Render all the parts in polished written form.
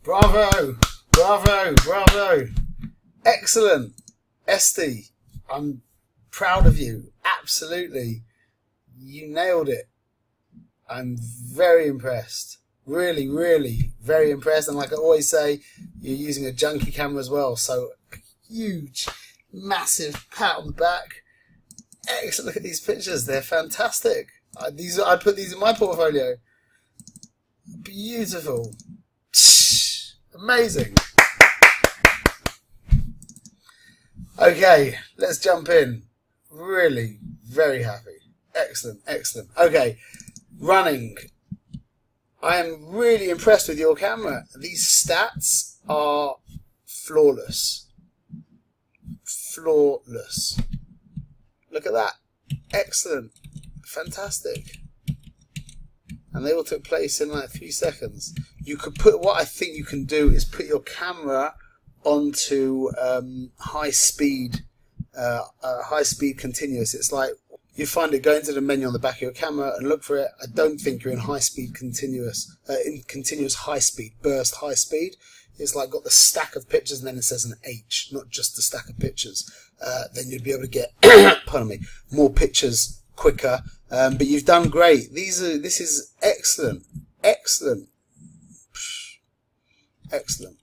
Bravo! Bravo! Bravo! Excellent! Esty, I'm proud of you. Absolutely. You nailed it. I'm very impressed. Really, really very impressed. And like I always say, you're using a junky camera as well. So a huge, massive pat on the back. Excellent. Look at these pictures. They're fantastic. I'd put these in my portfolio. Beautiful. Amazing. Okay, let's jump in. Really, very happy. Excellent, excellent. Okay, running. I am really impressed with your camera. These stats are flawless. Flawless. Look at that. Excellent. Fantastic. And they all took place in like 3 seconds. You could put, what I think you can do is put your camera onto high speed continuous. It's like you find it, go into the menu on the back of your camera and look for it. I don't think you're in high speed continuous, in continuous high speed, burst high speed. It's like got the stack of pictures and then it says an H, not just the stack of pictures. Then you'd be able to get, pardon me, more pictures quicker. But you've done great. This is excellent, excellent, excellent.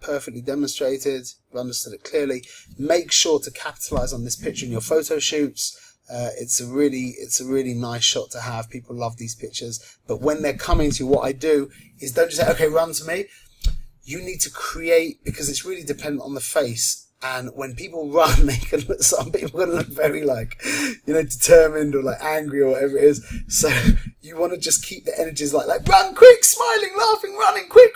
Perfectly demonstrated. You've understood it clearly. Make sure to capitalize on this picture in your photo shoots. It's a really nice shot to have. People love these pictures. But when they're coming to you, what I do is don't just say, okay, run to me. You need to create, because it's really dependent on the face. And when people run, they can look, some people are going to look very like, determined or like angry or whatever it is. So you want to just keep the energies like run quick, smiling, laughing, running, quick.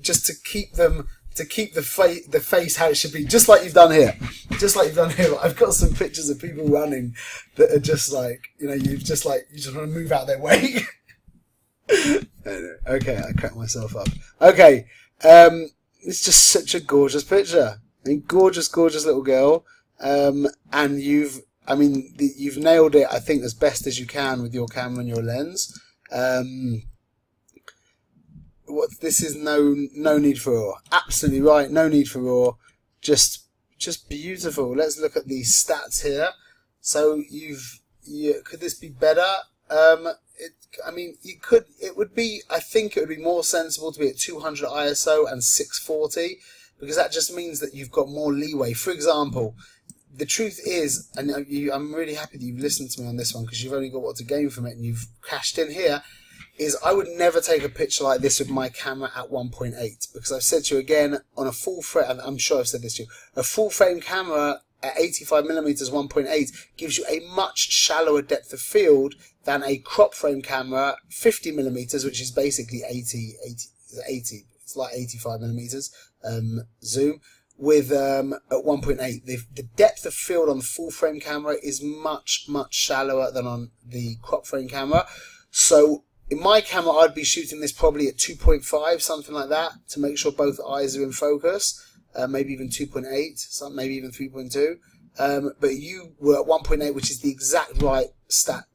Just to keep them, to keep the face how it should be, just like you've done here. Just like you've done here. I've got some pictures of people running that are just like, you just want to move out their way. Okay, I cracked myself up. Okay, it's just such a gorgeous picture. I mean, gorgeous, gorgeous little girl. And you've nailed it, I think, as best as you can with your camera and your lens. This is no need for awe. Absolutely right. No need for awe. Just beautiful. Let's look at these stats here. So could this be better? I think it would be more sensible to be at 200 ISO and 640, because that just means that you've got more leeway. For example, the truth is, and I'm really happy that you've listened to me on this one, because you've only got what to gain from it and you've cashed in here, is I would never take a picture like this with my camera at 1.8, because I've said to you again, on a full frame, and I'm sure I've said this to you, a full frame camera at 85mm 1.8 gives you a much shallower depth of field than a crop frame camera 50mm, which is basically 80, it's like 85mm zoom, with at 1.8. The depth of field on the full frame camera is much shallower than on the crop frame camera. So in my camera, I'd be shooting this probably at 2.5, something like that, to make sure both eyes are in focus. Maybe even 2.8, maybe even 3.2. But you were at 1.8, which is the exact right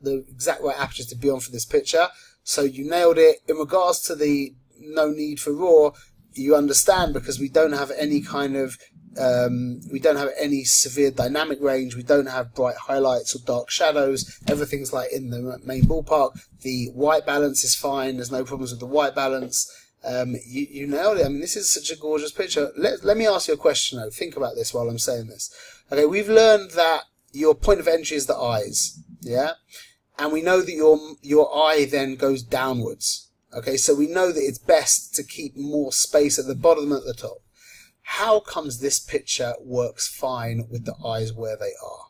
the exact right aperture to be on for this picture. So you nailed it. In regards to the no need for RAW, you understand, because we don't have any kind of we don't have any severe dynamic range. We don't have bright highlights or dark shadows. Everything's like in the main ballpark. The white balance is fine. There's no problems with the white balance. You nailed it. I mean, this is such a gorgeous picture. Let me ask you a question though. Think about this while I'm saying this. Okay, we've learned that your point of entry is the eyes, yeah? And we know that your eye then goes downwards. Okay, so we know that it's best to keep more space at the bottom than at the top. How comes this picture works fine with the eyes where they are?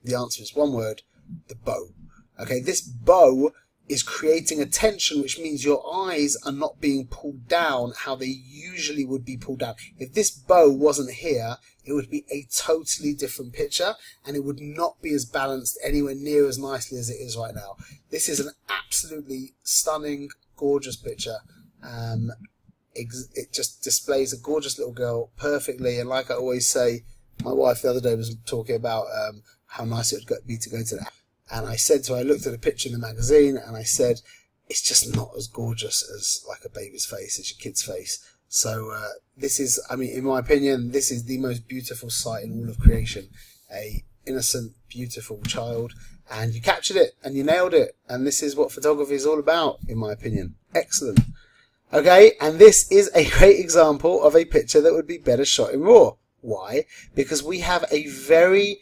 The answer is one word: the bow. Okay, this bow is creating a tension, which means your eyes are not being pulled down how they usually would be pulled down. If this bow wasn't here, it would be a totally different picture, and it would not be as balanced anywhere near as nicely as it is right now. This is an absolutely stunning, gorgeous picture. It just displays a gorgeous little girl perfectly, and like I always say, my wife the other day was talking about how nice it would be to go to that. And I said to her, I looked at a picture in the magazine and I said, it's just not as gorgeous as like a baby's face, as your kid's face. So this is, I mean, in my opinion, this is the most beautiful sight in all of creation. A innocent, beautiful child, and you captured it and you nailed it. And this is what photography is all about, in my opinion. Excellent. Okay, and this is a great example of a picture that would be better shot in RAW. Why? Because we have a very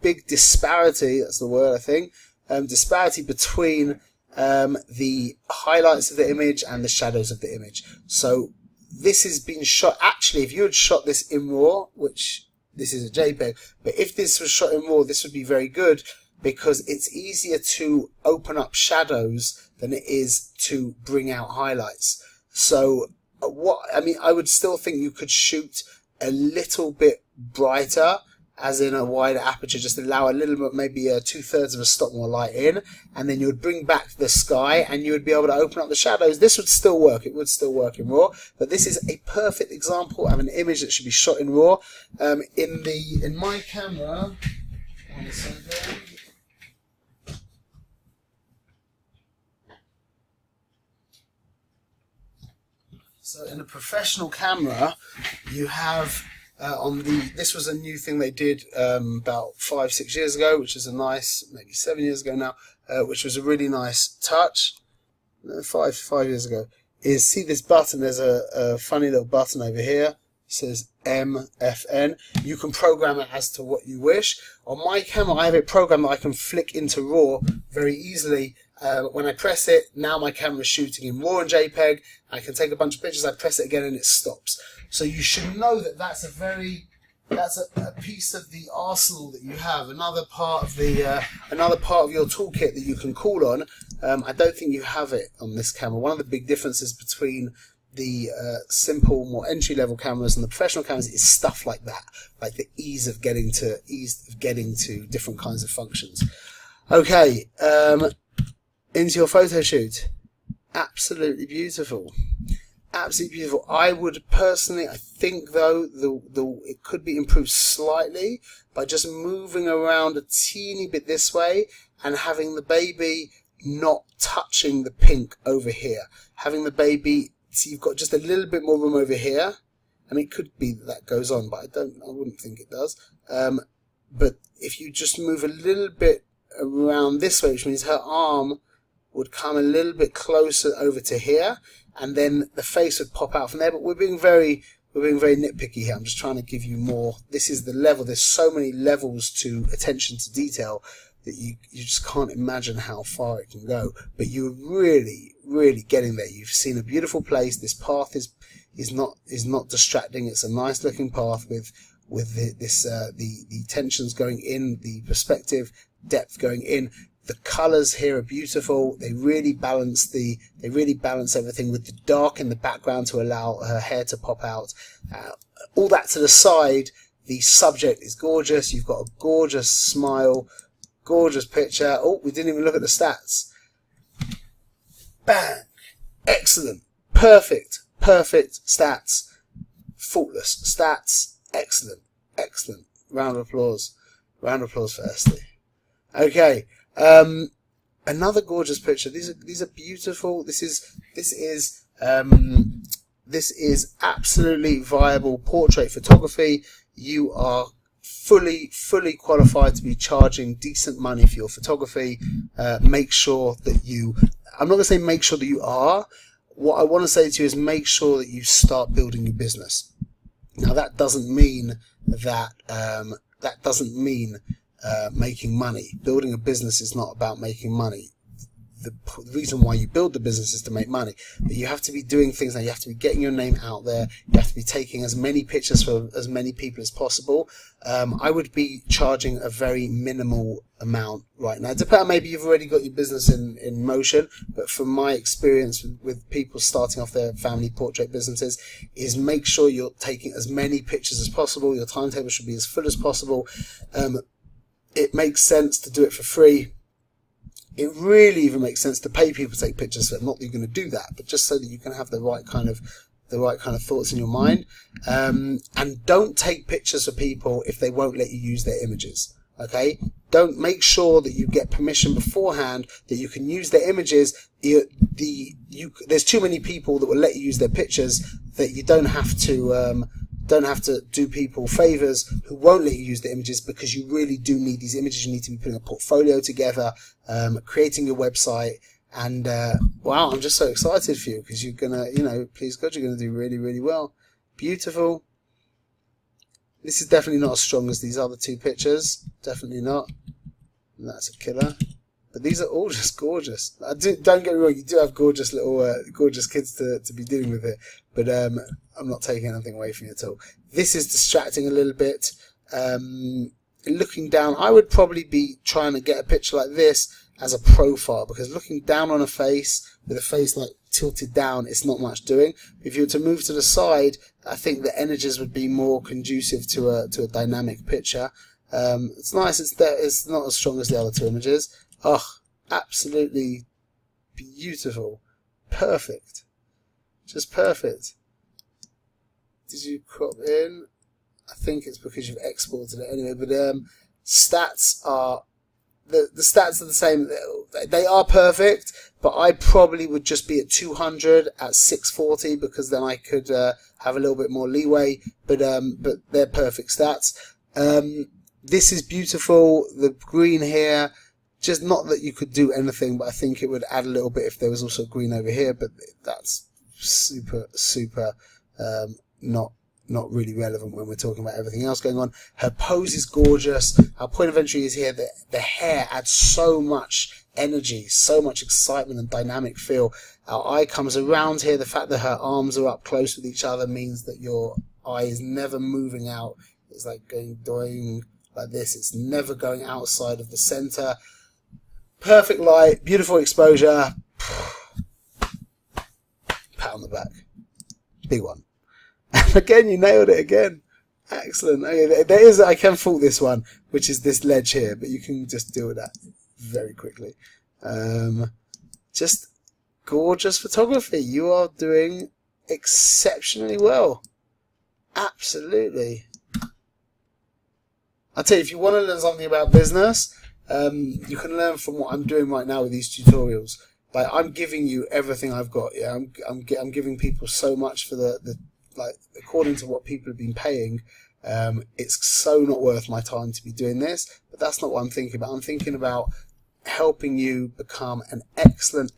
big disparity, that's the word I think, disparity between the highlights of the image and the shadows of the image. So this has been shot, actually if you had shot this in RAW, which this is a JPEG, but if this was shot in RAW, this would be very good because it's easier to open up shadows than it is to bring out highlights. So I would still think you could shoot a little bit brighter, as in a wider aperture, just allow a little bit, maybe 2/3 of a stop more light in, and then you would bring back the sky and you would be able to open up the shadows. This would still work. It would still work in RAW, but this is a perfect example of an image that should be shot in RAW. In my camera, one second. So in a professional camera, you have this was a new thing they did about 5-6 years ago, which is a nice, maybe 7 years ago now, which was a really nice touch. 5 years ago. Is see this button? There's a funny little button over here. It says MFN. You can program it as to what you wish. On my camera, I have a program that I can flick into RAW very easily. When I press it, now my camera is shooting in RAW and JPEG. I can take a bunch of pictures, I press it again and it stops. So you should know that that's a piece of the arsenal that you have, another part of your toolkit that you can call on. I don't think you have it on this camera. One of the big differences between the simple, more entry-level cameras and the professional cameras is stuff like that, like the ease of getting to different kinds of functions. Okay, into your photo shoot. Absolutely beautiful. Absolutely beautiful. I would personally, I think though, it could be improved slightly by just moving around a teeny bit this way and having the baby not touching the pink over here. Having the baby, so you've got just a little bit more room over here. I mean, it could be that goes on, but I wouldn't think it does. But if you just move a little bit around this way, which means her arm would come a little bit closer over to here, and then the face would pop out from there. But we're being very nitpicky here. I'm just trying to give you more. This is the level. There's so many levels to attention to detail that you just can't imagine how far it can go. But you're really getting there. You've seen a beautiful place. This path is not distracting. It's a nice looking path with the tensions going in, the perspective depth going in. The colours here are beautiful. They really balance everything with the dark in the background to allow her hair to pop out. All that to the side, the subject is gorgeous. You've got a gorgeous smile, gorgeous picture. Oh, we didn't even look at the stats. Bang! Excellent. Perfect stats. Faultless stats. Excellent. Round of applause. Round of applause for Esty. Okay. Another gorgeous picture. These are beautiful. This is absolutely viable portrait photography. You are fully qualified to be charging decent money for your photography. Make sure that I'm not going to say make sure that you are. What I want to say to you is make sure that you start building your business. Now that doesn't mean making money. Building a business is not about making money. The reason why you build the business is to make money. But you have to be doing things now. You have to be getting your name out there. You have to be taking as many pictures for as many people as possible. I would be charging a very minimal amount right now. Maybe you've already got your business in motion, but from my experience with people starting off their family portrait businesses, is make sure you're taking as many pictures as possible. Your timetable should be as full as possible. It makes sense to do it for free. It really even makes sense to pay people to take pictures for it. Not that you're going to do that, but just so that you can have the right kind of thoughts in your mind. And don't take pictures for people if they won't let you use their images. Okay, don't make sure that you get permission beforehand that you can use their images. There's too many people that will let you use their pictures that you don't have to do people favors who won't let you use the images, because you really do need these images. You need to be putting a portfolio together, creating your website, and wow, I'm just so excited for you, because you're gonna, please God, you're gonna do really, really well. Beautiful. This is definitely not as strong as these other two pictures. Definitely not. And that's a killer. But these are all just gorgeous. Don't get me wrong, you do have gorgeous little, gorgeous kids to be dealing with it. But I'm not taking anything away from you at all. This is distracting a little bit. Looking down, I would probably be trying to get a picture like this as a profile, because looking down on a face, with a face like tilted down, it's not much doing. If you were to move to the side, I think the images would be more conducive to a dynamic picture. It's nice. It's not as strong as the other two images. Oh, absolutely beautiful. Perfect. Just perfect. Did you crop in? I think it's because you've exported it anyway. But stats are the stats are the same. They are perfect, but I probably would just be at 200 at 640, because then I could have a little bit more leeway. But they're perfect stats. This is beautiful. The green here, just not that you could do anything, but I think it would add a little bit if there was also green over here. But that's super not really relevant when we're talking about everything else going on. Her pose is gorgeous. Our point of entry is here. The hair adds so much energy, so much excitement and dynamic feel. Our eye comes around here. The fact that her arms are up close with each other means that your eye is never moving out. It's like going doing like this. It's never going outside of the center. Perfect light, beautiful exposure. Pat on the back. Big one. And again, you nailed it again. Excellent. Okay, I can fault this one, which is this ledge here, but you can just deal with that very quickly. Just gorgeous photography. You are doing exceptionally well. Absolutely. I'll tell you, if you want to learn something about business, you can learn from what I'm doing right now with these tutorials. Like, I'm giving you everything I've got. Yeah, I'm giving people so much for the like, according to what people have been paying. It's so not worth my time to be doing this, but that's not what I'm thinking about. I'm thinking about helping you become an excellent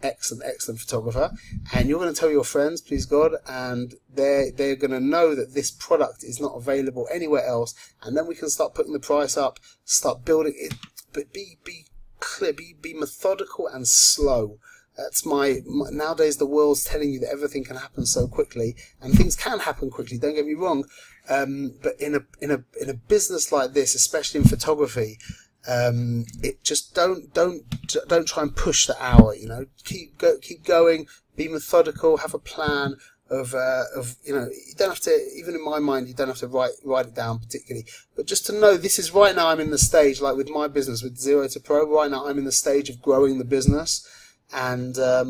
photographer, and you're going to tell your friends, please God, and they're going to know that this product is not available anywhere else, and then we can start putting the price up, start building it. But be clear, be methodical and slow. That's nowadays the world's telling you that everything can happen so quickly, and things can happen quickly. Don't get me wrong, but in a business like this, especially in photography, it just don't try and push the hour. Keep going. Be methodical. Have a plan of you don't have to, even in my mind, you don't have to write it down particularly, but just to know this is right now. I'm in the stage, like with my business, with Zero to Pro. Right now, I'm in the stage of growing the business. And that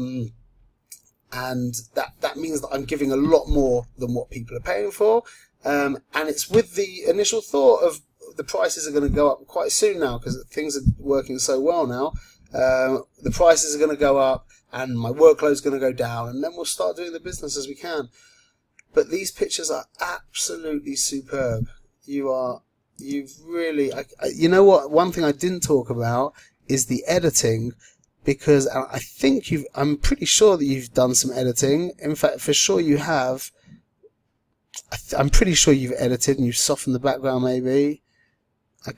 means that I'm giving a lot more than what people are paying for, and it's with the initial thought of the prices are going to go up quite soon now, because things are working so well now. The prices are going to go up, and my workload's going to go down, and then we'll start doing the business as we can. But these pictures are absolutely superb. You've really, you know what? One thing I didn't talk about is the editing. Because I think I'm pretty sure that you've done some editing. In fact, for sure you have. I'm pretty sure you've edited and you've softened the background maybe.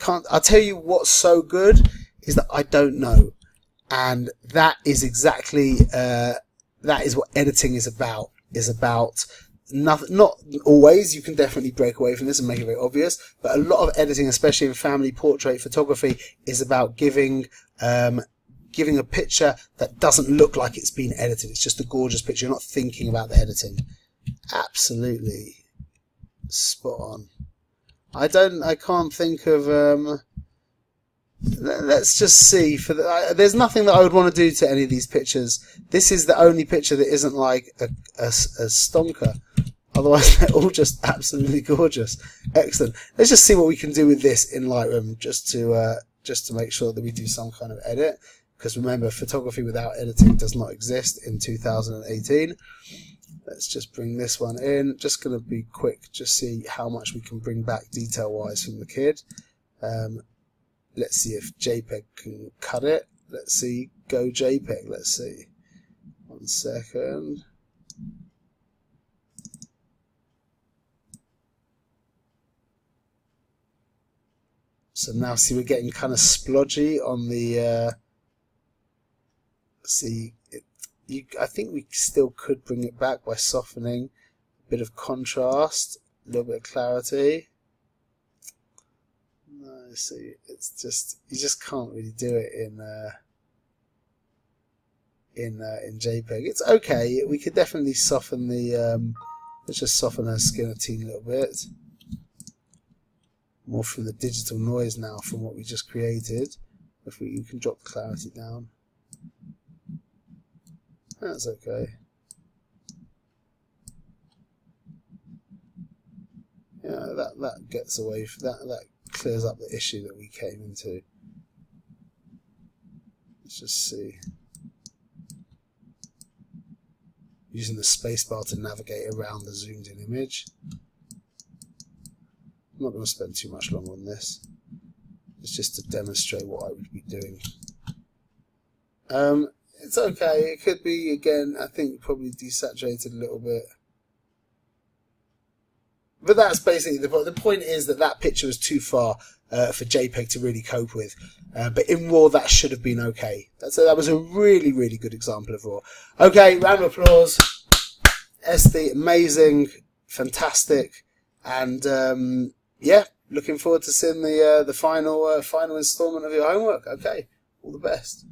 I'll tell you what's so good is that I don't know. And that is exactly, that is what editing is about. Nothing, not always, you can definitely break away from this and make it very obvious, but a lot of editing, especially in family portrait photography, is about giving a picture that doesn't look like it's been edited. It's just a gorgeous picture. You're not thinking about the editing. Absolutely spot on. I can't think of let's just see. There's nothing that I would want to do to any of these pictures. This is the only picture that isn't like a stonker. Otherwise, they're all just absolutely gorgeous. Excellent. Let's just see what we can do with this in Lightroom, just to make sure that we do some kind of edit. Because remember, photography without editing does not exist in 2018. Let's just bring this one in. Just going to be quick, just see how much we can bring back detail-wise from the kid. Let's see if JPEG can cut it. Let's see, go JPEG. Let's see. 1 second. So now, see, we're getting kind of splodgy on the. I think we still could bring it back by softening, a bit of contrast, a little bit of clarity. No, see, it's just you just can't really do it in JPEG. It's okay. We could definitely soften the. Let's just soften her skin a teeny little bit. More from the digital noise now from what we just created. If you can drop the clarity down. That's okay. Yeah, that gets away from that clears up the issue that we came into. Let's just see. Using the spacebar to navigate around the zoomed in image. I'm not going to spend too much longer on this. It's just to demonstrate what I would be doing. It's okay. It could be, again, I think probably desaturated a little bit. But that's basically the point. The point is that picture is too far for JPEG to really cope with. But in RAW, that should have been okay. That was a really, really good example of RAW. Okay, round of applause. Esty, amazing, fantastic, and yeah, looking forward to seeing the final installment of your homework. Okay, all the best.